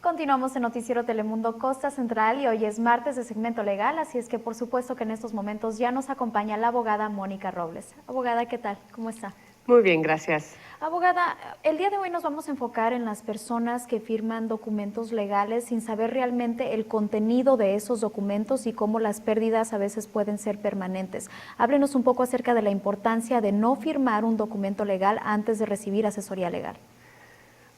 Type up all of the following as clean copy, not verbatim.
Continuamos en Noticiero Telemundo Costa Central y hoy es martes de segmento legal, así es que por supuesto que en estos momentos ya nos acompaña la abogada Mónica Robles. Abogada, ¿qué tal? ¿Cómo está? Muy bien, gracias. Abogada, el día de hoy nos vamos a enfocar en las personas que firman documentos legales sin saber realmente el contenido de esos documentos y cómo las pérdidas a veces pueden ser permanentes. Háblenos un poco acerca de la importancia de no firmar un documento legal antes de recibir asesoría legal.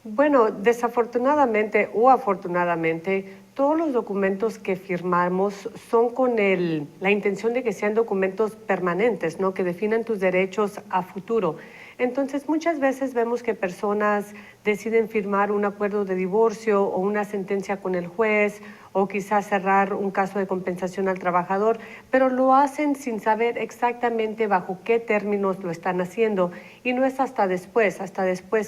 Bueno, desafortunadamente o afortunadamente, todos los documentos que firmamos son con la intención de que sean documentos permanentes, ¿no? Que definan tus derechos a futuro. Entonces, muchas veces vemos que personas deciden firmar un acuerdo de divorcio o una sentencia con el juez o quizás cerrar un caso de compensación al trabajador, pero lo hacen sin saber exactamente bajo qué términos lo están haciendo. Y no es hasta después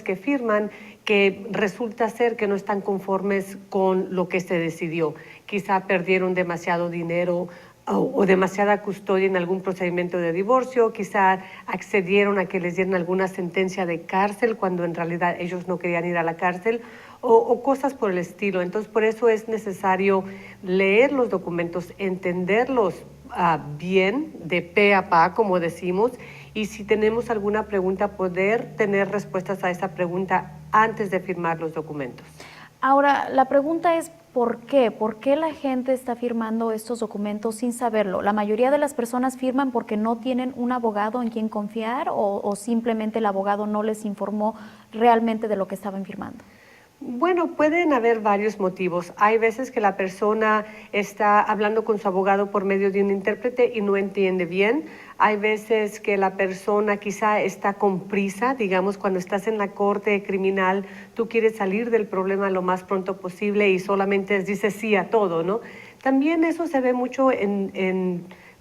que firman, que resulta ser que no están conformes con lo que se decidió. Quizá perdieron demasiado dinero o demasiada custodia en algún procedimiento de divorcio, quizá accedieron a que les dieran alguna sentencia de cárcel cuando en realidad ellos no querían ir a la cárcel o cosas por el estilo. Entonces, por eso es necesario leer los documentos, entenderlos bien, de pe a pa, como decimos, y si tenemos alguna pregunta, poder tener respuestas a esa pregunta antes de firmar los documentos. Ahora, la pregunta es ¿por qué? ¿Por qué la gente está firmando estos documentos sin saberlo? ¿La mayoría de las personas firman porque no tienen un abogado en quien confiar o simplemente el abogado no les informó realmente de lo que estaban firmando? Bueno, pueden haber varios motivos. Hay veces que la persona está hablando con su abogado por medio de un intérprete y no entiende bien. Hay veces que la persona quizá está con prisa, digamos, cuando estás en la corte criminal, tú quieres salir del problema lo más pronto posible y solamente dices sí a todo, ¿no? También eso se ve mucho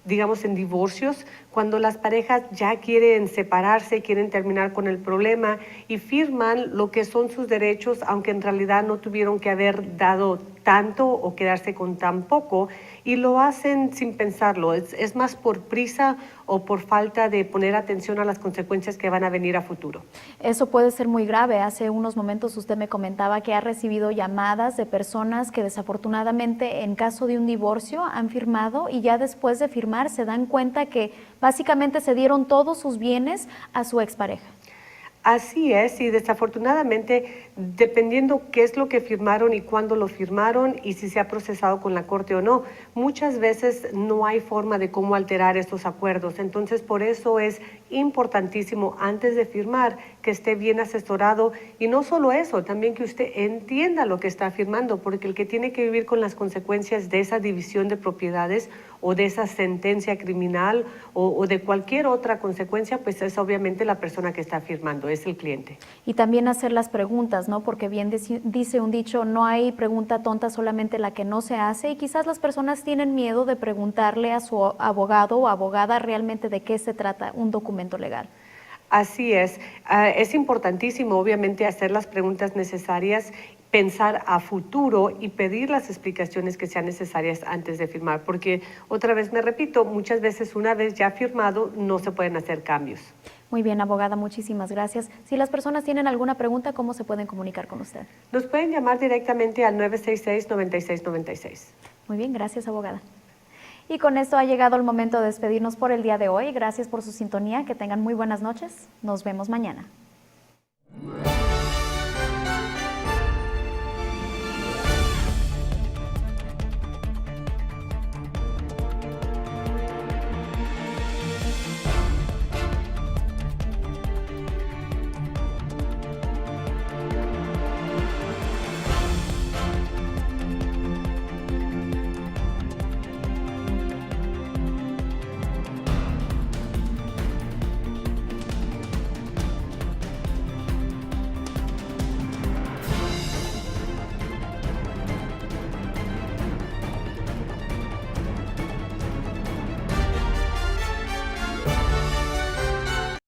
digamos, en divorcios, cuando las parejas ya quieren separarse, quieren terminar con el problema y firman lo que son sus derechos, aunque en realidad no tuvieron que haber dado tanto o quedarse con tan poco, y lo hacen sin pensarlo. Es más por prisa o por falta de poner atención a las consecuencias que van a venir a futuro. Eso puede ser muy grave. Hace unos momentos usted me comentaba que ha recibido llamadas de personas que desafortunadamente en caso de un divorcio han firmado y ya después de firmar se dan cuenta que básicamente se dieron todos sus bienes a su expareja. Así es, y desafortunadamente, dependiendo qué es lo que firmaron y cuándo lo firmaron y si se ha procesado con la corte o no, muchas veces no hay forma de cómo alterar estos acuerdos. Entonces, por eso es importantísimo antes de firmar que esté bien asesorado y no solo eso, también que usted entienda lo que está firmando, porque el que tiene que vivir con las consecuencias de esa división de propiedades o de esa sentencia criminal o de cualquier otra consecuencia, pues es obviamente la persona que está firmando, es el cliente. Y también hacer las preguntas, ¿no? Porque bien dice un dicho, no hay pregunta tonta, solamente la que no se hace, y quizás las personas tienen miedo de preguntarle a su abogado o abogada realmente de qué se trata un documento legal. Así es importantísimo obviamente hacer las preguntas necesarias, pensar a futuro y pedir las explicaciones que sean necesarias antes de firmar, porque otra vez me repito, muchas veces una vez ya firmado no se pueden hacer cambios. Muy bien, abogada, muchísimas gracias. Si las personas tienen alguna pregunta, ¿cómo se pueden comunicar con usted? Nos pueden llamar directamente al 966-9696. Muy bien, gracias, abogada. Y con esto ha llegado el momento de despedirnos por el día de hoy. Gracias por su sintonía, que tengan muy buenas noches. Nos vemos mañana.